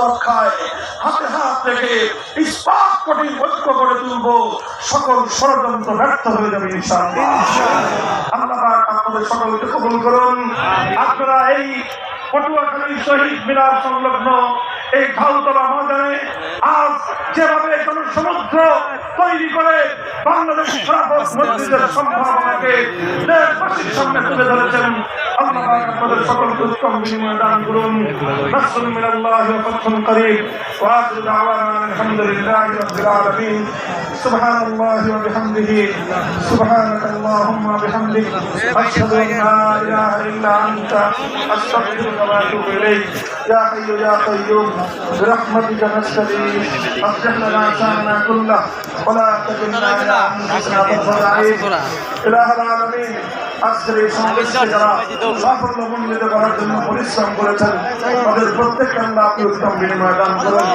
রক্ষায় হাতে হাত রেখে ইস্পাত কঠিন ঐক্য করে তুলব, সকল ষড়যন্ত্র ব্যর্থ হয়ে যাবে ইনশাআল্লাহ। আল্লাহ পাক আপনাদের সকলকে কবুল করুন। আপনারা এই পটুয়াখালী শহীদ মিনার সংলগ্ন এই ঢালতলা ময়দানে আজ যেভাবে জনসমুদ্র তৈরি করে বাংলাদেশ খেলাফত মসজিদের সম্ভাবনাকে দেশবাসীর সামনে তুলে ধরেছেন, আল্লাহ পাক আপনাদের সকলকে উত্তম বিনিময় দান করুন। নাসরুন মিনাল্লাহি ওয়া ফাতহুন করিব ওয়া আখিরু দাওয়ানা আলহামদুলিল্লাহি রাব্বিল আলামিন। সুবহানাল্লাহি ওয়া বিহামদিহি সুবহানাকাল্লাহুম্মা ওয়া বিহামদিক আশহাদু আন লা ইলাহা ইল্লা আনতা আস্তাগফিরুকা ওয়া আতুবু ইলাইক। ইয়া হাইয়্যু ইয়া কাইয়্যুম برحمتك نستغيث اصلح لنا شأننا كله ولا تكلنا إلى أنفسنا طرفة عين إله العالمين। আজকের এই সমাবেশে যারা সাফল্যমণ্ডিত করার জন্য পরিশ্রম করেছেন তাদের প্রত্যেককে আল্লাহ আপনি উত্তম বিনিময় দান করুন।